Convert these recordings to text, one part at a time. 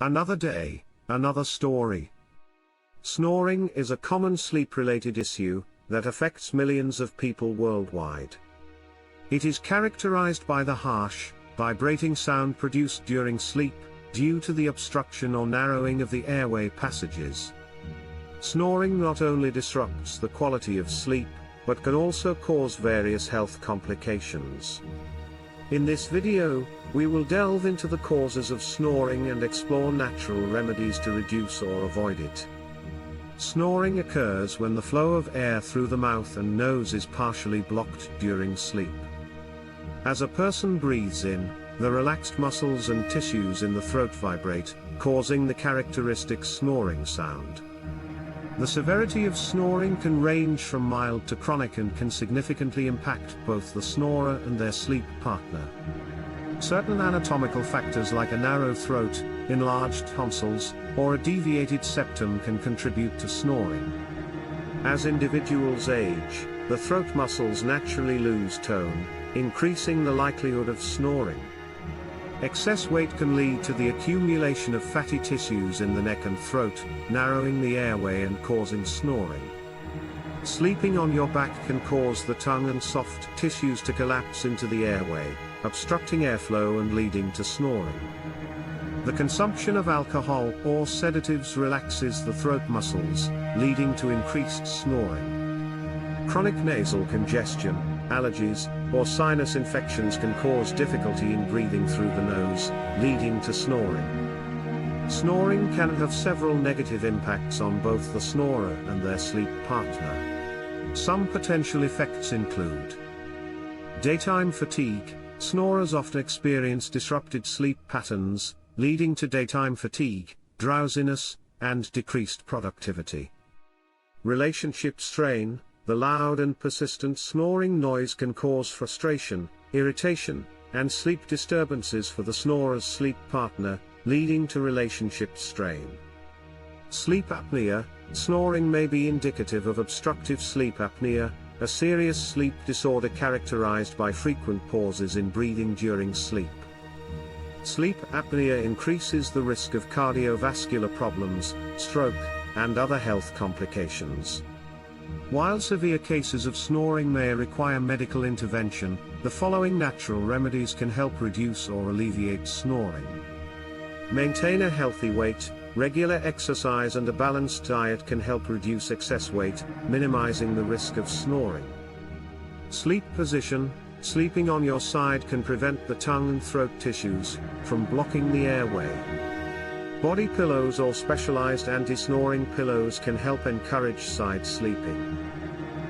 Another day, another story. Snoring is a common sleep-related issue that affects millions of people worldwide. It is characterized by the harsh, vibrating sound produced during sleep, due to the obstruction or narrowing of the airway passages. Snoring not only disrupts the quality of sleep, but can also cause various health complications. In this video, we will delve into the causes of snoring and explore natural remedies to reduce or avoid it. Snoring occurs when the flow of air through the mouth and nose is partially blocked during sleep. As a person breathes in, the relaxed muscles and tissues in the throat vibrate, causing the characteristic snoring sound. The severity of snoring can range from mild to chronic and can significantly impact both the snorer and their sleep partner. Certain anatomical factors like a narrow throat, enlarged tonsils, or a deviated septum can contribute to snoring. As individuals age, the throat muscles naturally lose tone, increasing the likelihood of snoring. Excess weight can lead to the accumulation of fatty tissues in the neck and throat, narrowing the airway and causing snoring. Sleeping on your back can cause the tongue and soft tissues to collapse into the airway, obstructing airflow and leading to snoring. The consumption of alcohol or sedatives relaxes the throat muscles, leading to increased snoring. Chronic nasal congestion, allergies, or sinus infections can cause difficulty in breathing through the nose, leading to snoring. Snoring can have several negative impacts on both the snorer and their sleep partner. Some potential effects include daytime fatigue. Snorers often experience disrupted sleep patterns, leading to daytime fatigue, drowsiness, and decreased productivity. Relationship strain. The loud and persistent snoring noise can cause frustration, irritation, and sleep disturbances for the snorer's sleep partner, leading to relationship strain. Sleep apnea. Snoring may be indicative of obstructive sleep apnea, a serious sleep disorder characterized by frequent pauses in breathing during sleep. Sleep apnea increases the risk of cardiovascular problems, stroke, and other health complications. While severe cases of snoring may require medical intervention, the following natural remedies can help reduce or alleviate snoring. Maintain a healthy weight. Regular exercise and a balanced diet can help reduce excess weight, minimizing the risk of snoring. Sleep position. Sleeping on your side can prevent the tongue and throat tissues from blocking the airway. Body pillows or specialized anti-snoring pillows can help encourage side sleeping.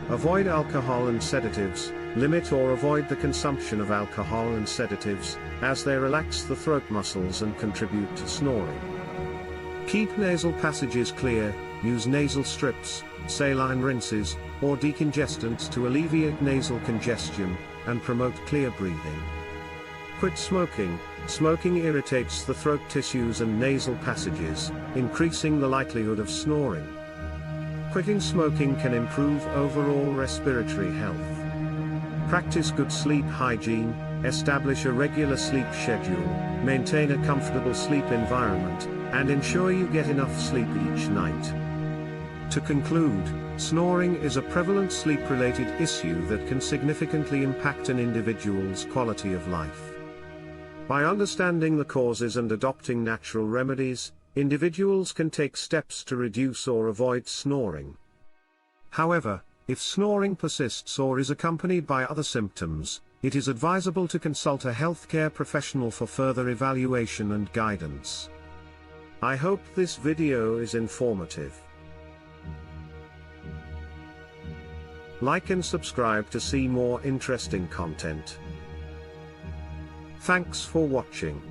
Avoid alcohol and sedatives. Limit or avoid the consumption of alcohol and sedatives, as they relax the throat muscles and contribute to snoring. Keep nasal passages clear. Use nasal strips, saline rinses, or decongestants to alleviate nasal congestion and promote clear breathing. Quit smoking. Smoking irritates the throat tissues and nasal passages, increasing the likelihood of snoring. Quitting smoking can improve overall respiratory health. Practice good sleep hygiene. Establish a regular sleep schedule, maintain a comfortable sleep environment, and ensure you get enough sleep each night. To conclude, snoring is a prevalent sleep-related issue that can significantly impact an individual's quality of life. By understanding the causes and adopting natural remedies, individuals can take steps to reduce or avoid snoring. However, if snoring persists or is accompanied by other symptoms, it is advisable to consult a healthcare professional for further evaluation and guidance. I hope this video is informative. Like and subscribe to see more interesting content. Thanks for watching.